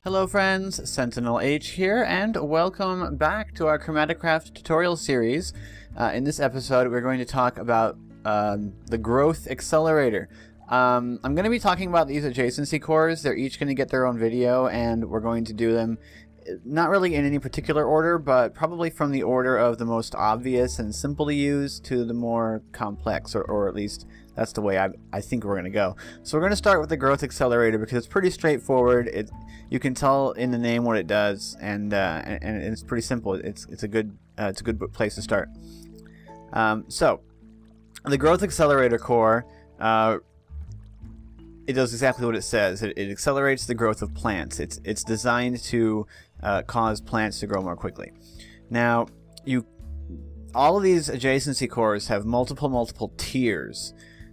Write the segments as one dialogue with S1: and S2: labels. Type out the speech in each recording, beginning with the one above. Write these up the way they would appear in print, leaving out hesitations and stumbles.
S1: Hello friends, SentinalH here, and welcome back to our ChromatiCraft tutorial series. In this episode, we're going to talk about the Growth Accelerator. I'm going to be talking about these adjacency cores. They're each going to get their own video, and we're going to do them not really in any particular order, but probably from the order of the most obvious and simple to use to the more complex, or at least that's the way I think we're going to go. So we're going to start with the Growth Accelerator because it's pretty straightforward. You can tell in the name what it does, and it's pretty simple. It's a good place to start. So the Growth Accelerator core, it does exactly what it says. It accelerates the growth of plants. It's designed to cause plants to grow more quickly. Now, all of these adjacency cores have multiple tiers.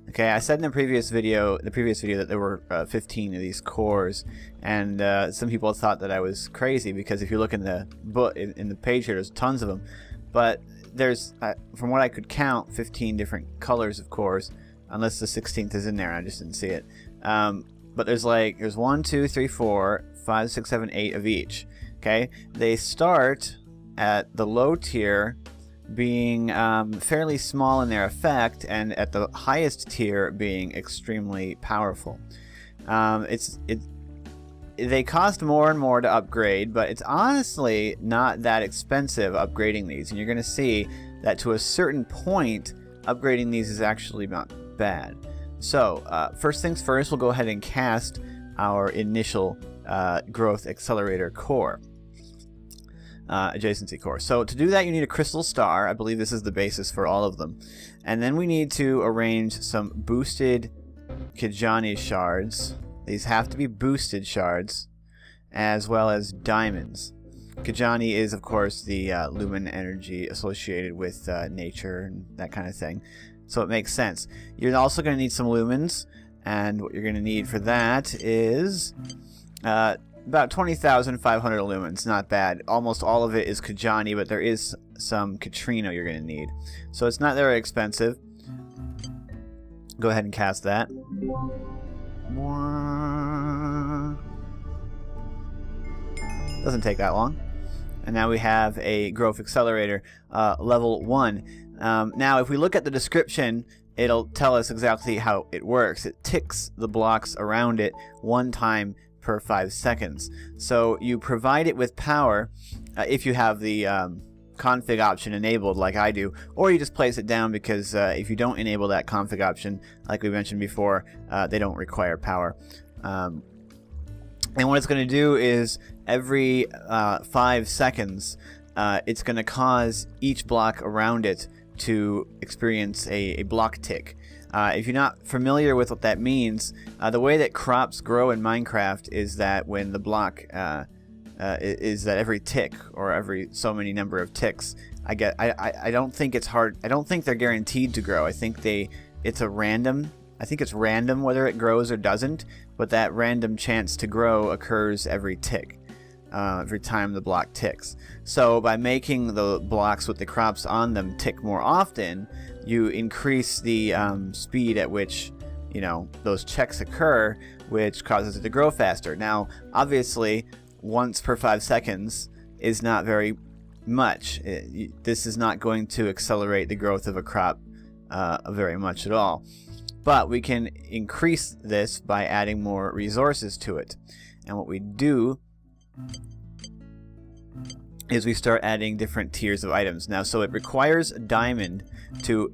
S1: Okay, I said in the previous video that there were 15 of these cores, and some people thought that I was crazy because if you look in the book, in the page here, there's tons of them. But there's, from what I could count, 15 different colors of cores, unless the 16th is in there. I just didn't see it. But there's 1, 2, 3, 4, 5, 6, 7, 8 of each. Okay, they start at the low tier being fairly small in their effect, and at the highest tier being extremely powerful. They cost more and more to upgrade, but it's honestly not that expensive upgrading these, and you're going to see that to a certain point upgrading these is actually not bad. So first things first, we'll go ahead and cast our initial Growth Accelerator core, adjacency core. So to do that, you need a crystal star. I believe this is the basis for all of them. And then we need to arrange some boosted Kajani shards. These have to be boosted shards, as well as diamonds. Kajani is, of course, the lumen energy associated with nature and that kind of thing. So it makes sense. You're also going to need some lumens, and what you're going to need for that is about 20,500 lumens. Not bad. Almost all of it is Kajani, but there is some Katrina you're going to need. So it's not very expensive. Go ahead and cast that. Doesn't take that long. And now we have a Growth Accelerator level 1. Now, if we look at the description, it'll tell us exactly how it works. It ticks the blocks around it one time per 5 seconds. So you provide it with power if you have the config option enabled like I do, or you just place it down because if you don't enable that config option, like we mentioned before, they don't require power. And what it's going to do is every 5 seconds, it's going to cause each block around it to experience a block tick. If you're not familiar with what that means, the way that crops grow in Minecraft is that when the block is that every tick, or every so many number of ticks, I don't think it's hard. I don't think they're guaranteed to grow. I think it's random whether it grows or doesn't, but that random chance to grow occurs every tick. Every time the block ticks. So by making the blocks with the crops on them tick more often, you increase the speed at which those checks occur, which causes it to grow faster. Now, obviously, once per 5 seconds is not very much. This is not going to accelerate the growth of a crop very much at all. But we can increase this by adding more resources to it. And what we do is we start adding different tiers of items. Now, so it requires a diamond to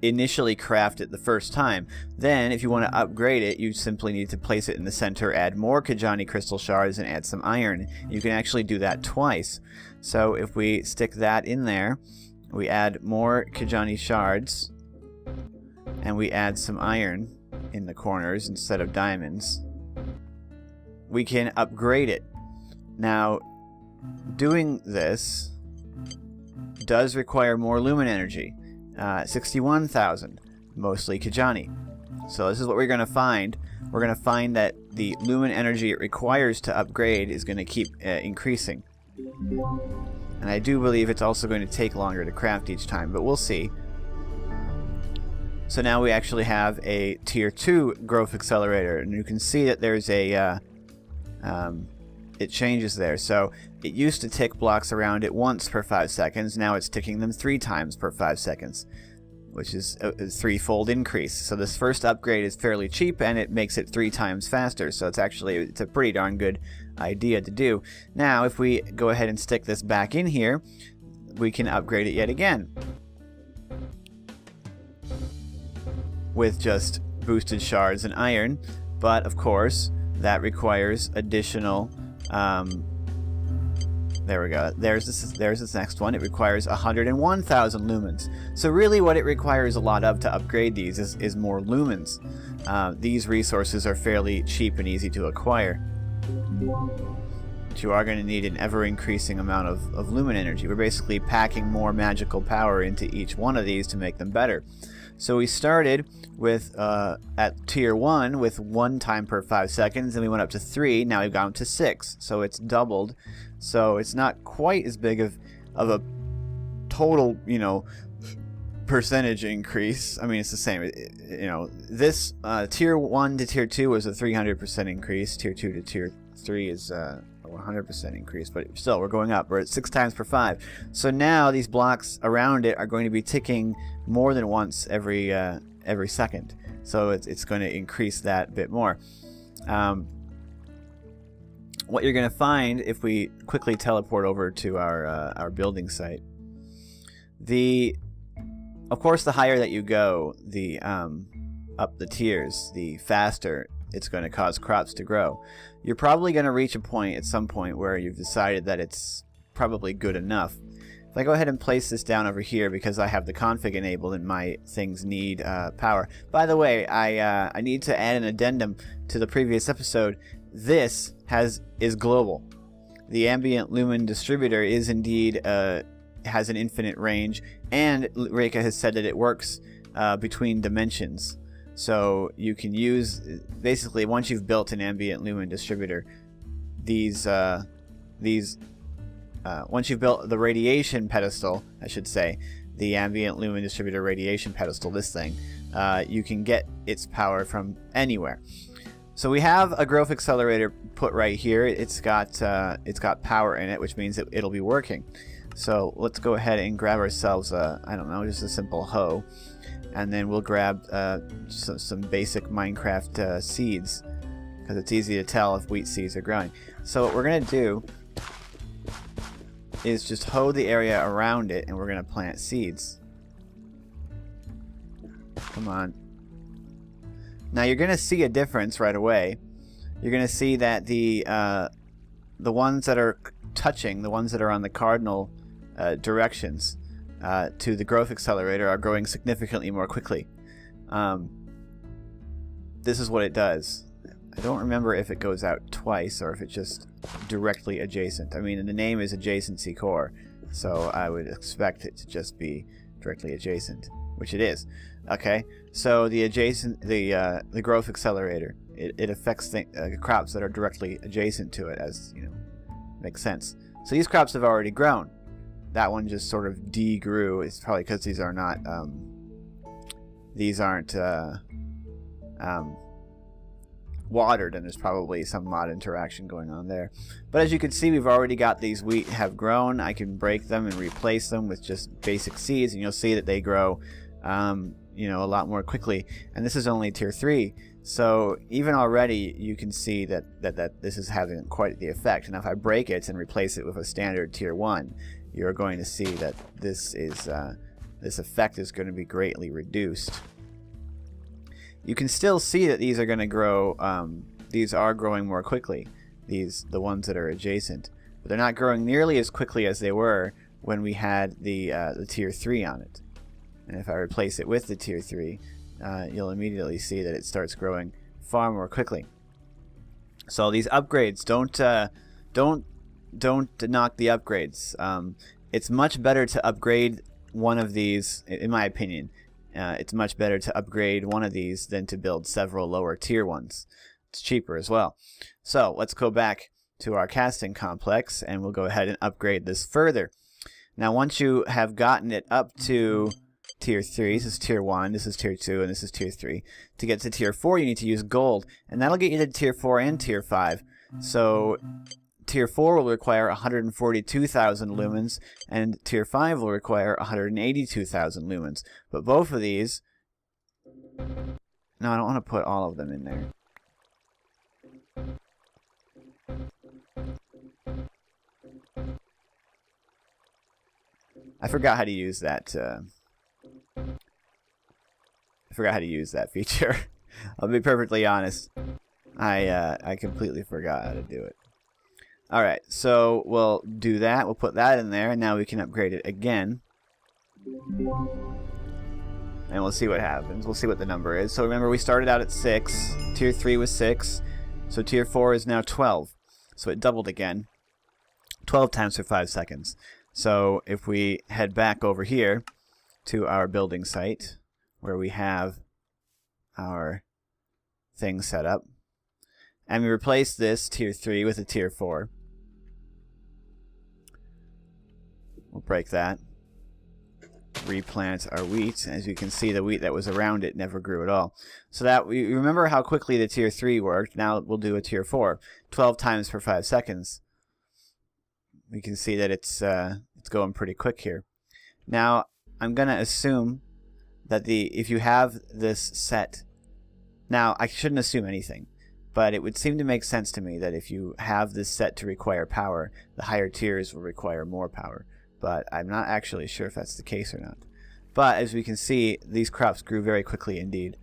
S1: initially craft it the first time. Then, if you want to upgrade it, you simply need to place it in the center, add more Kajani crystal shards, and add some iron. You can actually do that twice. So if we stick that in there, we add more Kajani shards, and we add some iron in the corners instead of diamonds, we can upgrade it. Now, doing this does require more lumen energy, 61,000, mostly Kajani. So this is what we're going to find. We're going to find that the lumen energy it requires to upgrade is going to keep increasing. And I do believe it's also going to take longer to craft each time, but we'll see. So now we actually have a tier 2 growth accelerator, and you can see that there's a it changes there. So it used to tick blocks around it once per 5 seconds. Now it's ticking them 3 times per 5 seconds, which is a 3-fold increase. So this first upgrade is fairly cheap, and it makes it 3 times faster. So it's a pretty darn good idea to do. Now if we go ahead and stick this back in here, we can upgrade it yet again with just boosted shards and iron. But of course that requires additional there we go. There's this next one. It requires 101,000 lumens. So really what it requires a lot of to upgrade these is more lumens. These resources are fairly cheap and easy to acquire. But you are going to need an ever-increasing amount of lumen energy. We're basically packing more magical power into each one of these to make them better. So we started with at tier 1 with 1 time per 5 seconds, and we went up to 3. Now we've gone up to 6, so it's doubled. So it's not quite as big of a total, you know, percentage increase. I mean, it's the same. You know, this tier 1 to tier 2 was a 300% increase. Tier 2 to tier 3 is a 100% increase, but still we're going up. We're at 6 times per 5. So now these blocks around it are going to be ticking more than once every second. So it's going to increase that bit more. What you're going to find if we quickly teleport over to our building site, of course the higher that you go, the up the tiers, the faster it's going to cause crops to grow. You're probably going to reach a point at some point where you've decided that it's probably good enough. If I go ahead and place this down over here, because I have the config enabled and my things need power. By the way, I need to add an addendum to the previous episode. This is global. The ambient lumen distributor is indeed has an infinite range, and Reika has said that it works between dimensions. So you can use, basically, once you've built an ambient lumen distributor, once you've built the radiation pedestal, I should say, the ambient lumen distributor radiation pedestal, this thing, you can get its power from anywhere. So we have a growth accelerator put right here. It's got power in it, which means that it'll be working. So let's go ahead and grab ourselves I don't know, just a simple hoe. And then we'll grab some basic Minecraft seeds, because it's easy to tell if wheat seeds are growing. So what we're going to do is just hoe the area around it, and we're going to plant seeds. Come on. Now you're going to see a difference right away. You're going to see that the ones that are touching, the ones that are on the cardinal directions to the growth accelerator are growing significantly more quickly. This is what it does. I don't remember if it goes out twice or if it's just directly adjacent. I mean, the name is Adjacency Core, so I would expect it to just be directly adjacent, which it is. Okay, so the growth accelerator, it affects crops that are directly adjacent to it, as you know, makes sense. So these crops have already grown. That one just sort of de-grew. It's probably because these aren't watered, and there's probably some mod interaction going on there. But as you can see, we've already got these wheat have grown. I can break them and replace them with just basic seeds, and you'll see that they grow you know, a lot more quickly. And this is only tier 3, so even already you can see that this is having quite the effect. And if I break it and replace it with a standard tier 1, you're going to see that this effect is going to be greatly reduced. You can still see that these are going to grow. These are growing more quickly. The ones that are adjacent, but they're not growing nearly as quickly as they were when we had the tier 3 on it. And if I replace it with the tier 3, you'll immediately see that it starts growing far more quickly. So these upgrades, don't knock the upgrades. It's much better to upgrade one of these, in my opinion. It's much better to upgrade one of these than to build several lower tier ones. It's cheaper as well. So let's go back to our casting complex, and we'll go ahead and upgrade this further. Now once you have gotten it up to tier 3, this is tier 1, this is tier 2, and this is tier 3. To get to tier 4, you need to use gold, and that'll get you to tier 4 and tier 5. So tier 4 will require 142,000 lumens, and tier 5 will require 182,000 lumens. But both of these... No, I don't want to put all of them in there. I forgot how to use that. I forgot how to use that feature. I'll be perfectly honest. I completely forgot how to do it. All right, so we'll do that. We'll put that in there, and now we can upgrade it again. And we'll see what happens. We'll see what the number is. So remember, we started out at 6. Tier 3 was 6. So tier 4 is now 12. So it doubled again. 12 times for 5 seconds. So if we head back over here to our building site, where we have our thing set up, and we replace this tier 3 with a tier 4. We'll break that. Replant our wheat. As you can see, the wheat that was around it never grew at all. So that we remember how quickly the tier 3 worked. Now we'll do a tier 4. 12 times per 5 seconds. We can see that it's going pretty quick here. Now I'm gonna assume that if you have this set, now I shouldn't assume anything, but it would seem to make sense to me that if you have this set to require power, the higher tiers will require more power. But I'm not actually sure if that's the case or not. But as we can see, these crops grew very quickly indeed.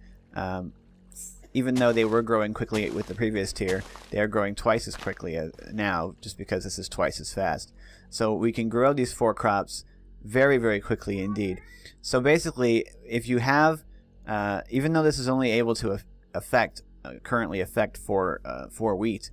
S1: Even though they were growing quickly with the previous tier, they are growing twice as quickly now, just because this is twice as fast. So we can grow these 4 crops very, very quickly indeed. So basically, if you have, even though this is only able to currently affect for wheat,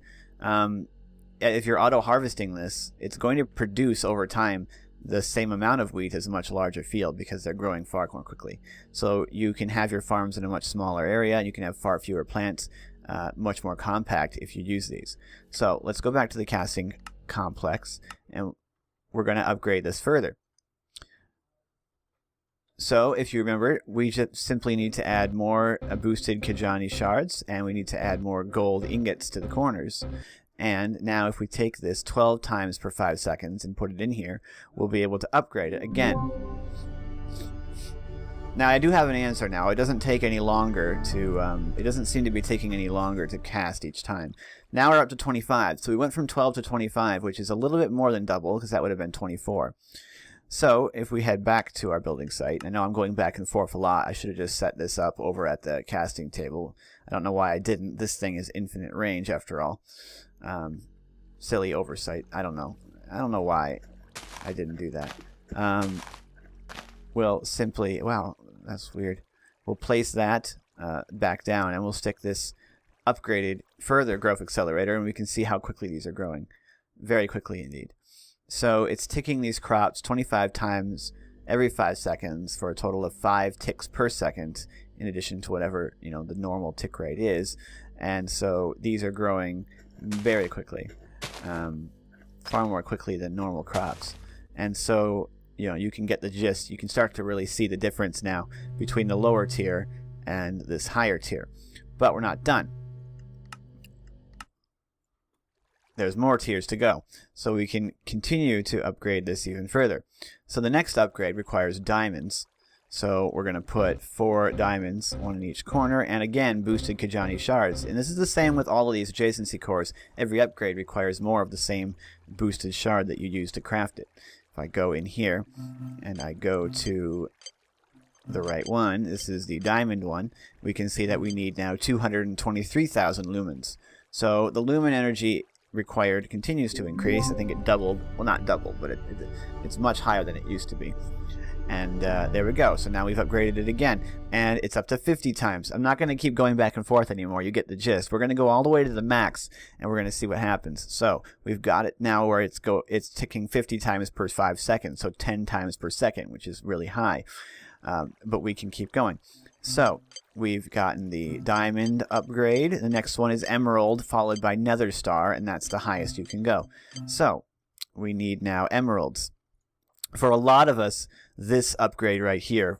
S1: if you're auto-harvesting this, it's going to produce over time the same amount of wheat as a much larger field because they're growing far more quickly. So you can have your farms in a much smaller area, and you can have far fewer plants, much more compact if you use these. So let's go back to the casting complex, and we're going to upgrade this further. So if you remember, we just simply need to add more boosted Kajani shards, and we need to add more gold ingots to the corners. And now if we take this 12 times per 5 seconds and put it in here, we'll be able to upgrade it again. Now I do have an answer now. It doesn't take any longer to, it doesn't seem to be taking any longer to cast each time. Now we're up to 25. So we went from 12 to 25, which is a little bit more than double, because that would have been 24. So if we head back to our building site, I know I'm going back and forth a lot. I should have just set this up over at the casting table. I don't know why I didn't. This thing is infinite range after all. Silly oversight. I don't know. I don't know why I didn't do that. We'll simply, wow, that's weird. We'll place that back down, and we'll stick this upgraded further growth accelerator, and we can see how quickly these are growing. Very quickly indeed. So it's ticking these crops 25 times every 5 seconds for a total of 5 ticks per second, in addition to whatever, you know, the normal tick rate is. And so these are growing very quickly, far more quickly than normal crops. And so, you know, you can get the gist. You can start to really see the difference now between the lower tier and this higher tier. But we're not done. There's more tiers to go, so we can continue to upgrade this even further. So the next upgrade requires diamonds. So we're going to put 4 diamonds, 1 in each corner, and again boosted Kajani shards. And this is the same with all of these adjacency cores. Every upgrade requires more of the same boosted shard that you use to craft it. If I go in here and I go to the right one, this is the diamond one, we can see that we need now 223,000 lumens. So the lumen energy required continues to increase. I think it doubled. Well, not doubled, but it's much higher than it used to be. And there we go. So now we've upgraded it again, and it's up to 50 times. I'm not going to keep going back and forth anymore. You get the gist. We're going to go all the way to the max, and we're going to see what happens. So we've got it now where it's ticking 50 times per 5 seconds, so 10 times per second, which is really high. But we can keep going. So we've gotten the diamond upgrade. The next one is emerald, followed by Nether Star, and that's the highest you can go. So we need now emeralds. For a lot of us, this upgrade right here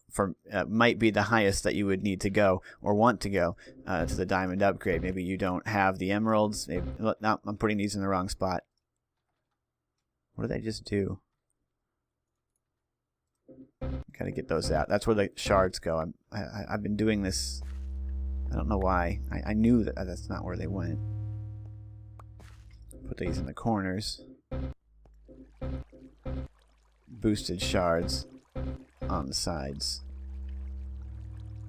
S1: might be the highest that you would need to go or want to go to the diamond upgrade. Maybe you don't have the emeralds. Maybe, no, I'm putting these in the wrong spot. What did I just do? Gotta get those out. That's where the shards go. I've been doing this. I don't know why. I knew that that's not where they went. Put these in the corners. Boosted shards on the sides.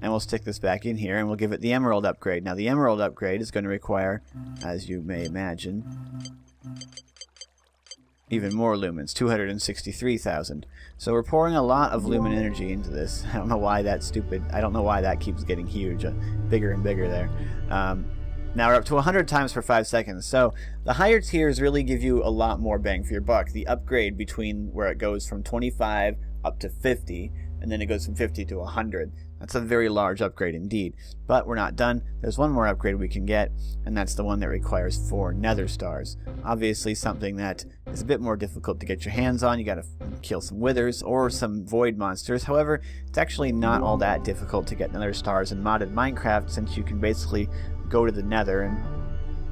S1: And we'll stick this back in here and we'll give it the emerald upgrade. Now the emerald upgrade is going to require, as you may imagine, even more lumens, 263,000. So we're pouring a lot of lumen energy into this. I don't know why that's stupid. I don't know why that keeps getting huge, bigger and bigger there. Now we're up to 100 times per 5 seconds. So the higher tiers really give you a lot more bang for your buck. The upgrade between where it goes from 25 up to 50, and then it goes from 50 to 100. That's a very large upgrade indeed. But we're not done. There's one more upgrade we can get, and that's the one that requires 4 Nether Stars. Obviously something that is a bit more difficult to get your hands on. You gotta kill some withers or some void monsters. However, it's actually not all that difficult to get Nether Stars in modded Minecraft, since you can basically go to the Nether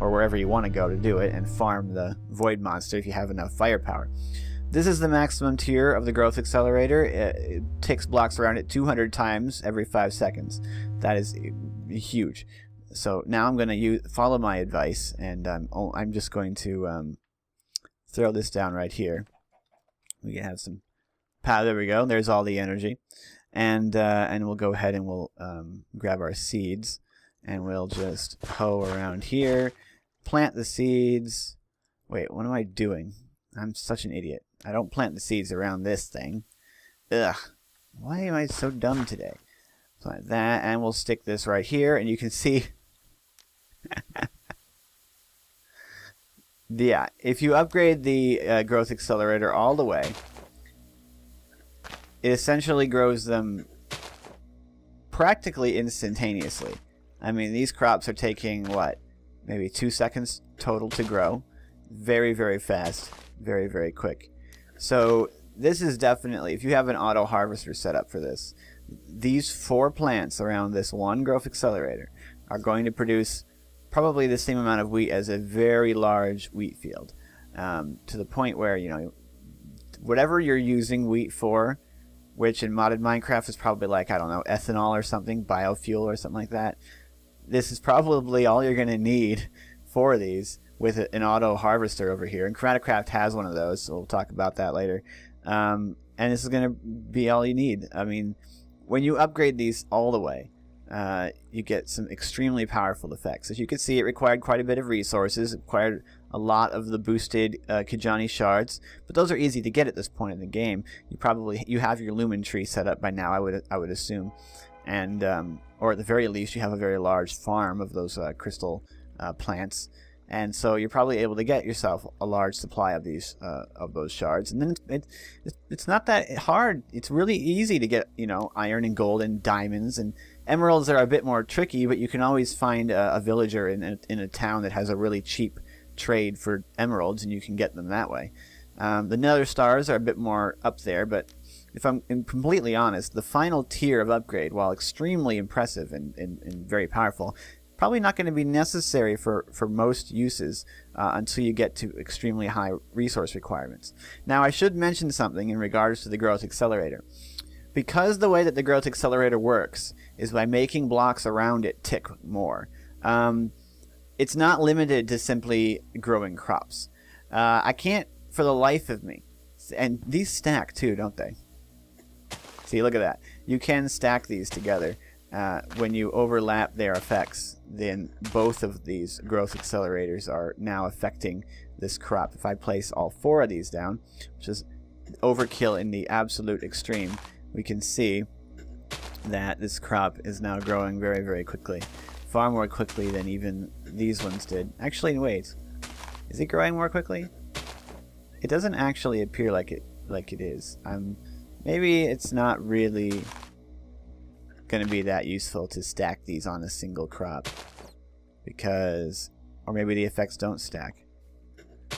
S1: or wherever you want to go to do it and farm the void monster if you have enough firepower. This is the maximum tier of the Growth Accelerator. It ticks blocks around it 200 times every 5 seconds. That is huge. So now I'm going to follow my advice, and I'm just going to throw this down right here. We can have some power. There we go. There's all the energy, and we'll go ahead and we'll grab our seeds, and we'll just hoe around here, plant the seeds. Wait, what am I doing? I'm such an idiot. I don't plant the seeds around this thing. Ugh. Why am I so dumb today? Plant that, and we'll stick this right here, and you can see... yeah, if you upgrade the Growth Accelerator all the way, it essentially grows them practically instantaneously. I mean, these crops are taking, what, maybe 2 seconds total to grow. Very, very fast. Very, very quick. So this is definitely, if you have an auto harvester set up for this, these 4 plants around this one Growth Accelerator are going to produce probably the same amount of wheat as a very large wheat field, to the point where, you know, whatever you're using wheat for, which in modded Minecraft is probably like, I don't know, ethanol or something, biofuel or something like that, this is probably all you're going to need for these with an auto harvester over here. And ChromatiCraft has one of those, so we'll talk about that later. And this is going to be all you need. I mean, when you upgrade these all the way, you get some extremely powerful effects. As you can see, it required quite a bit of resources. It required a lot of the boosted Kajani shards, but those are easy to get at this point in the game. You have your lumen tree set up by now, I would assume, and or at the very least, you have a very large farm of those crystal plants. And so you're probably able to get yourself a large supply of these of those shards, and then it's not that hard. It's really easy to get, you know, iron and gold and diamonds, and emeralds are a bit more tricky, but you can always find a villager in a town that has a really cheap trade for emeralds, and you can get them that way. The Nether Stars are a bit more up there, but if I'm completely honest, the final tier of upgrade, while extremely impressive and very powerful, probably not going to be necessary for most uses until you get to extremely high resource requirements. Now, I should mention something in regards to the Growth Accelerator. Because the way that the Growth Accelerator works is by making blocks around it tick more. It's not limited to simply growing crops. I can't, for the life of me, and these stack too, don't they? See, look at that. You can stack these together. When you overlap their effects, then both of these Growth Accelerators are now affecting this crop. If I place all 4 of these down, which is overkill in the absolute extreme, we can see that this crop is now growing very, very quickly. Far more quickly than even these ones did. Actually, wait. Is it growing more quickly? It doesn't actually appear like it is. Maybe it's not really going to be that useful to stack these on a single crop, because, or maybe the effects don't stack.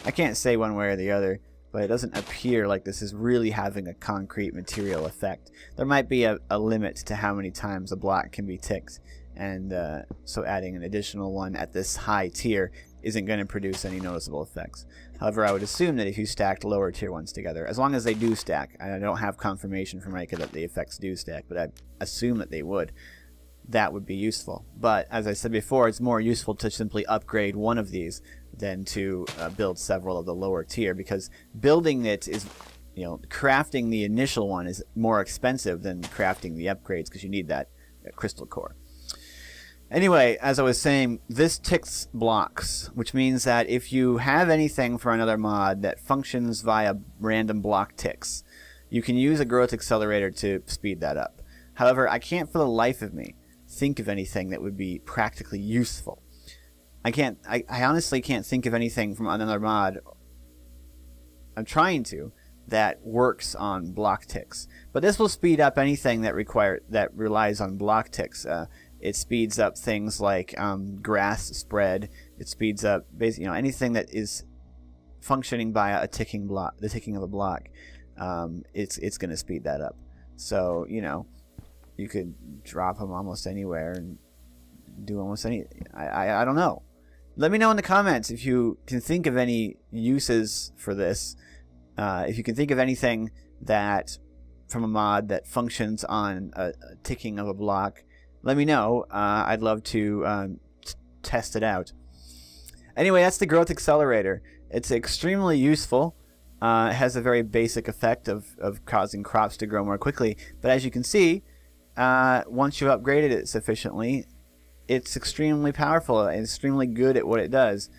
S1: I can't say one way or the other, but it doesn't appear like this is really having a concrete material effect. There might be a limit to how many times a block can be ticked, and so adding an additional one at this high tier isn't going to produce any noticeable effects. However, I would assume that if you stacked lower tier ones together, as long as they do stack, I don't have confirmation from Reka that the effects do stack, but I assume that they would, that would be useful. But as I said before, it's more useful to simply upgrade one of these than to build several of the lower tier, because building it is, crafting the initial one is more expensive than crafting the upgrades, because you need that crystal core. Anyway, as I was saying, this ticks blocks, which means that if you have anything for another mod that functions via random block ticks, you can use a Growth Accelerator to speed that up. However, I can't for the life of me think of anything that would be practically useful. I honestly can't think of anything from another mod, I'm trying to, that works on block ticks. But this will speed up anything that relies on block ticks. It speeds up things like grass spread. It speeds up basically anything that is functioning by a ticking block, the ticking of a block. It's going to speed that up. So you could drop them almost anywhere and do almost anything. I don't know. Let me know in the comments if you can think of any uses for this. If you can think of anything that from a mod that functions on a ticking of a block, let me know. I'd love to test it out. Anyway, that's the Growth Accelerator. It's extremely useful. It has a very basic effect of causing crops to grow more quickly. But as you can see, once you've upgraded it sufficiently, it's extremely powerful and extremely good at what it does.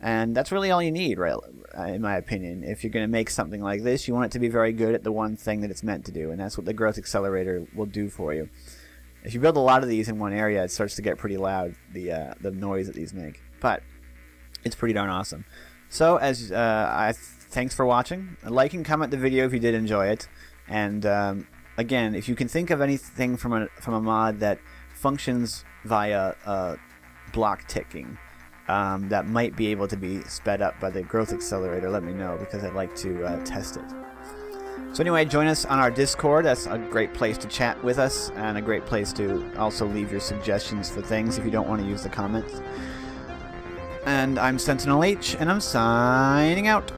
S1: And that's really all you need, right? In my opinion. If you're going to make something like this, you want it to be very good at the one thing that it's meant to do. And that's what the Growth Accelerator will do for you. If you build a lot of these in one area, it starts to get pretty loud, the noise that these make. But it's pretty darn awesome. So, thanks for watching. Like and comment the video if you did enjoy it. And again, if you can think of anything from a mod that functions via block ticking that might be able to be sped up by the Growth Accelerator, let me know, because I'd like to test it. So anyway, join us on our Discord. That's a great place to chat with us, and a great place to also leave your suggestions for things if you don't want to use the comments. And I'm SentinalH, and I'm signing out.